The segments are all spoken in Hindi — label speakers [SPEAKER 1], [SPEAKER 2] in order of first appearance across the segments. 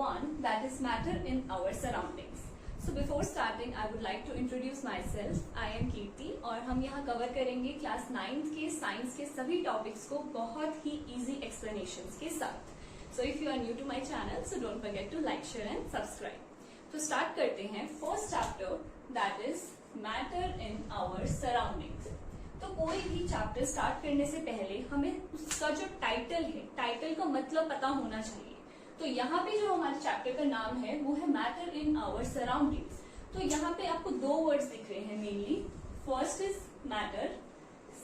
[SPEAKER 1] 1, that is matter in our surroundings. So before starting, I would like to introduce myself. I am Kirti और हम यहाँ कवर करेंगे क्लास 9th के साइंस के सभी टॉपिक्स को बहुत ही इजी एक्सप्लेनेशंस के साथ. So if you are new to my channel, so don't forget to like, share and subscribe. तो स्टार्ट करते हैं first chapter, that is matter in our surroundings. तो कोई भी चैप्टर स्टार्ट करने से पहले हमें उसका जो टाइटल है, टाइटल का मतलब पता होना चाहिए. तो यहाँ पे जो हमारे चैप्टर का नाम है वो है मैटर इन आवर सराउंडिंग्स. तो यहाँ पे आपको दो वर्ड्स दिख रहे हैं mainly. First is matter,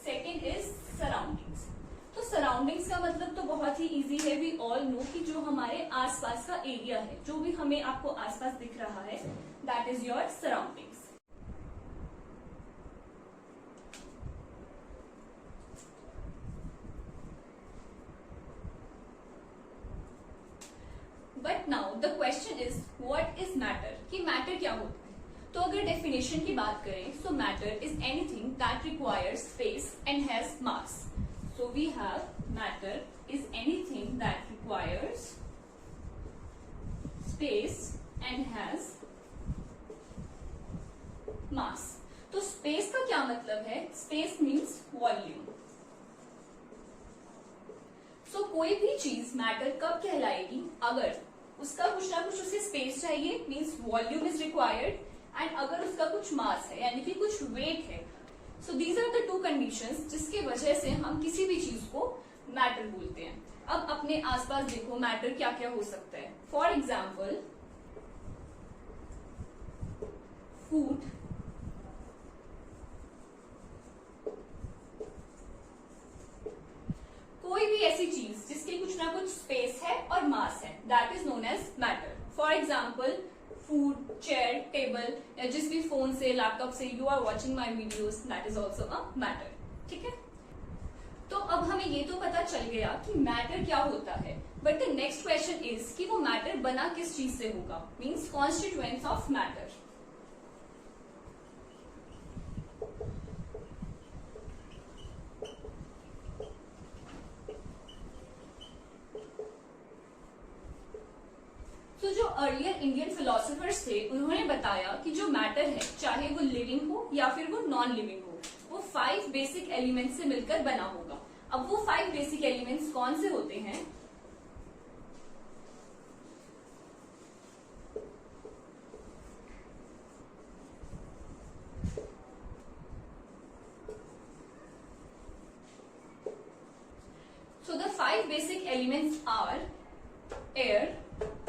[SPEAKER 1] second is surroundings. तो सराउंडिंग्स का मतलब तो बहुत ही इजी है. वी ऑल नो कि जो हमारे आसपास का एरिया है, जो भी हमें आपको आसपास दिख रहा है, that is your surroundings. But now the question is what is matter, कि मैटर क्या होता है. तो अगर डेफिनेशन की बात करें, सो matter is anything that requires space and has mass. So we have matter is anything that requires space and has mass. तो space का क्या मतलब है? Space means volume. So कोई भी चीज मैटर कब कहलाएगी? अगर उसका कुछ ना कुछ उसे स्पेस चाहिए, means volume is required, and अगर उसका कुछ मास है यानी कि कुछ वेट है. So these are the two conditions जिसके वजह से हम किसी भी चीज को मैटर बोलते हैं. अब अपने आसपास देखो मैटर क्या क्या हो सकता है. फॉर एग्जाम्पल फूड, कोई भी ऐसी चीज जिसके कुछ ना कुछ स्पेस है और मास है, that is known as matter. For example food, chair, table, या जिस भी फोन से, लैपटॉप से you are watching my videos, that is also a matter. ठीक है. तो अब हमें ये तो पता चल गया कि मैटर क्या होता है, but the next question is कि वो मैटर बना किस चीज से होगा, मीन्स कॉन्स्टिट्यूएंट्स ऑफ मैटर. तो जो अर्लियर इंडियन फिलोसोफर्स थे, उन्होंने बताया कि जो मैटर है, चाहे वो लिविंग हो या फिर वो नॉन लिविंग हो, वो 5 बेसिक एलिमेंट्स से मिलकर बना होगा. अब वो 5 बेसिक एलिमेंट्स कौन से होते हैं? So the 5 basic elements are air,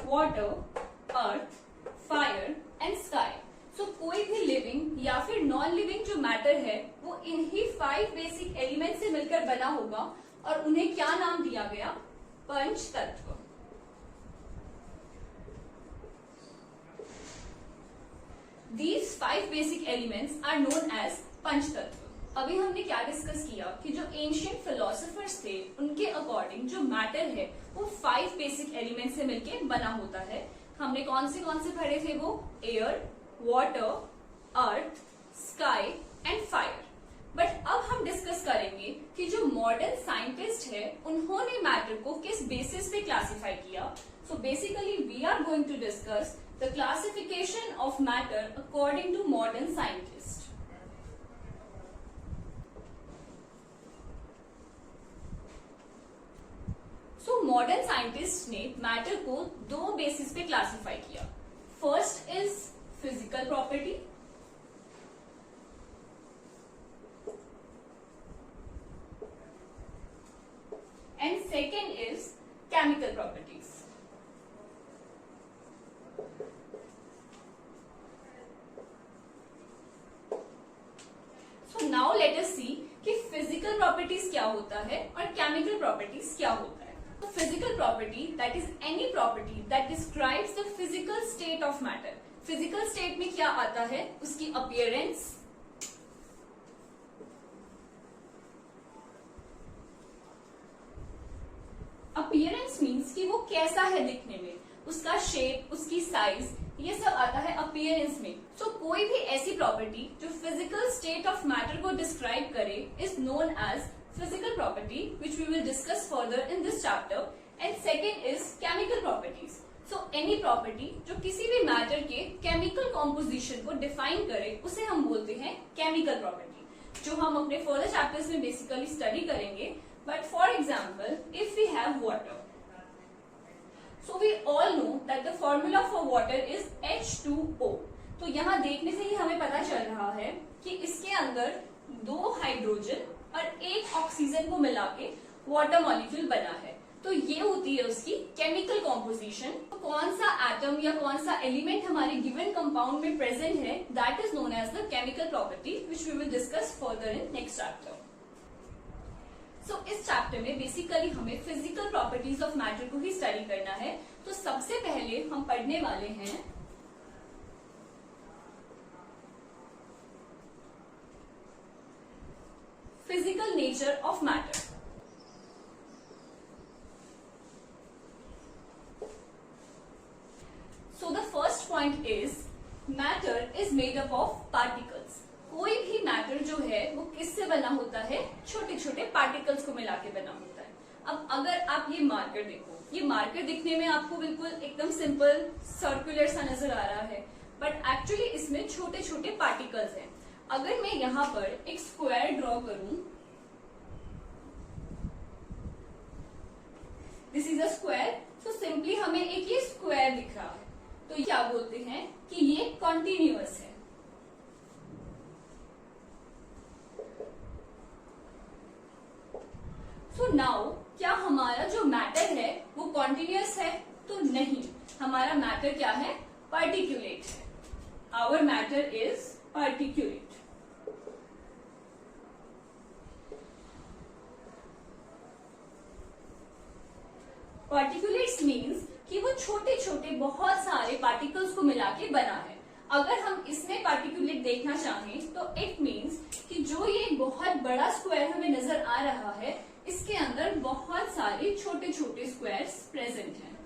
[SPEAKER 1] water, earth, fire and sky. So कोई भी लिविंग या फिर नॉन लिविंग जो मैटर है वो इन्हीं 5 बेसिक एलिमेंट से मिलकर बना होगा, और उन्हें क्या नाम दिया गया? पंच तत्व. These 5 basic elements are known as पंच तत्व. अभी हमने क्या डिस्कस किया कि जो एंशियंट फिलोसोफर्स थे, उनके अकॉर्डिंग जो मैटर है वो 5 बेसिक एलिमेंट से मिलकर बना होता है. हमने कौन से पढ़े थे वो? Air, water, earth, sky and fire. But अब हम डिस्कस करेंगे कि जो मॉडर्न साइंटिस्ट है, उन्होंने मैटर को किस बेसिस पे क्लासिफाई किया. So basically we are going to discuss the classification of matter according to modern scientist. So modern scientist ने मैटर को 2 बेसिस पे क्लासिफाई किया. First is physical property, and second is chemical properties. So now let us see कि फिजिकल प्रॉपर्टीज क्या होता है और केमिकल प्रॉपर्टीज क्या होता है. Physical property, that is any property that describes the physical state of matter. Physical state में क्या आता है? उसकी appearance, appearance means कि वो कैसा है दिखने में, उसका shape, उसकी size, ये सब आता है appearance में. So कोई भी ऐसी property जो physical state of matter को describe करे is known as physical property, which we will discuss further in this chapter. And second is chemical properties. So any property जो किसी भी मैटर के केमिकल कॉम्पोजिशन को डिफाइन करे उसे हम बोलते हैं केमिकल प्रॉपर्टी, जो हम अपने फर्दर चैप्टर्स में बेसिकली स्टडी करेंगे. But for example, if we have water, so we all know that the formula for water is H2O. तो यहाँ देखने से ही हमें पता चल रहा है कि इसके अंदर 2 हाइड्रोजन और 1 ऑक्सीजन को मिला के वाटर मॉलिक्यूल बना है. तो ये होती है उसकी केमिकल कॉम्पोजिशन. तो कौन सा एटम या कौन सा एलिमेंट हमारे गिवन कंपाउंड में प्रेजेंट है, that is known as the chemical property, which we will discuss further in next chapter. So इस चैप्टर में बेसिकली हमें फिजिकल प्रॉपर्टीज ऑफ मैटर को ही स्टडी करना है. तो सबसे पहले हम पढ़ने वाले हैं physical nature of matter. So the first point is matter is made up of particles. कोई भी मैटर जो है वो किससे बना होता है, छोटे छोटे पार्टिकल्स को मिला के बना होता है. अब अगर आप ये मार्कर देखो, ये मार्कर दिखने में आपको बिल्कुल एकदम सिंपल सर्कुलर सा नजर आ रहा है, बट एक्चुअली इसमें छोटे छोटे पार्टिकल्स हैं. अगर मैं यहाँ पर एक स्क्वायर ड्रॉ करूं, दिस इज अ स्क्वायर, तो सिंपली हमें एक ये स्क्वायर दिख रहा है. तो क्या बोलते हैं कि ये कॉन्टिन्यूअस है. सो नाउ क्या हमारा जो मैटर है वो कॉन्टिन्यूअस है? तो नहीं, हमारा मैटर क्या है, पार्टिकुलेट है. Our matter is particulate. Particulates means कि वो छोटे छोटे बहुत सारे पार्टिकल्स को मिला के बना है. अगर हम इसमें पार्टिकुलेट देखना चाहें तो इट मीन्स कि जो ये बहुत बड़ा स्क्वायर हमें नजर आ रहा है, इसके अंदर बहुत सारे छोटे छोटे स्क्वायर्स प्रेजेंट हैं.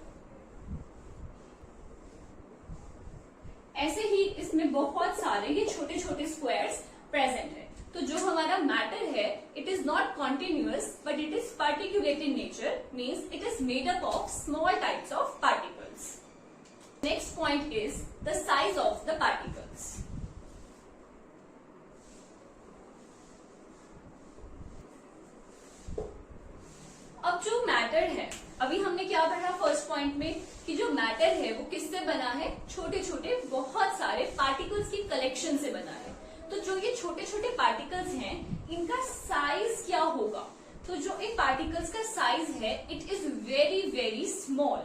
[SPEAKER 1] ऐसे ही इसमें बहुत सारे ये छोटे छोटे स्क्वायर्स प्रेजेंट हैं. तो जो हमारा मैटर है, it is not continuous but it is particulate in nature, means it is made up of small types of particles. Next point is the size of the particles. अब जो मैटर है, अभी हमने क्या पढ़ा फर्स्ट पॉइंट में कि जो मैटर है वो किससे बना है, छोटे छोटे बहुत सारे पार्टिकल्स की कलेक्शन से बना है. तो जो ये छोटे छोटे पार्टिकल्स हैं, इनका साइज क्या होगा? तो जो इन पार्टिकल्स का साइज है, it is very very small.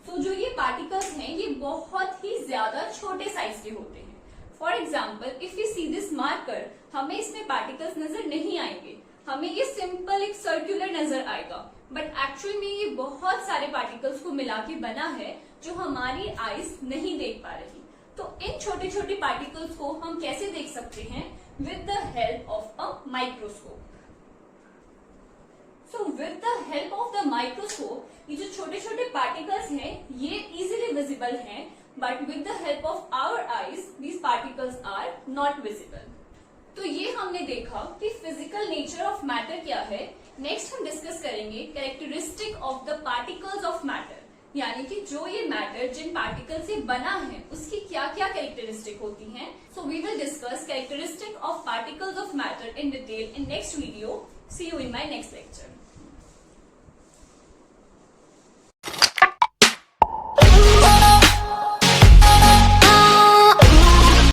[SPEAKER 1] तो जो ये पार्टिकल्स हैं, ये बहुत ही ज्यादा छोटे साइज के होते हैं. For example, if you see this marker, हमें इसमें पार्टिकल्स नजर नहीं आएंगे, हमें ये सिंपल एक सर्कुलर नजर आएगा, बट एक्चुअल में ये बहुत सारे पार्टिकल्स को मिला के बना है जो हमारी आईज नहीं देख पा रही. तो इन छोटे छोटे पार्टिकल्स को हम कैसे देख सकते हैं? With the help of a microscope. So with the help of the microscope, ये जो छोटे छोटे पार्टिकल्स हैं, ये इजीली विजिबल हैं, but with the help of our eyes these particles are not visible. तो ये हमने देखा कि फिजिकल नेचर ऑफ मैटर क्या है. नेक्स्ट हम डिस्कस करेंगे characteristic of the particles of matter, यानी कि जो ये मैटर जिन पार्टिकल से बना है उसकी क्या क्या कैरेक्टरिस्टिक होती हैं. So we will discuss characteristic of particles of matter in detail in next video. See you in my next lecture.